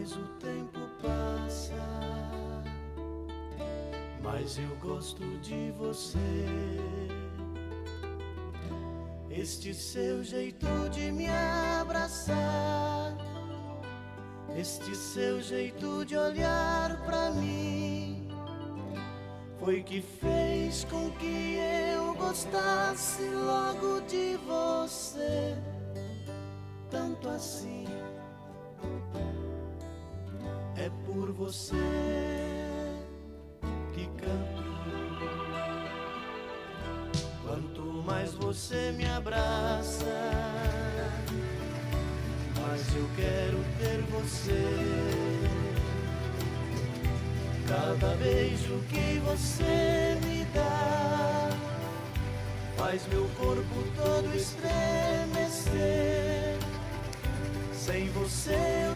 mais o tempo passa, mais eu gosto de você. Este seu jeito de me abraçar, este seu jeito de olhar pra mim, foi que fez com que eu gostasse logo de você, tanto assim. É por você que canto. Quanto mais você me abraça, mais eu quero ter você. Cada beijo que você me dá faz meu corpo todo estremecer. Sem você eu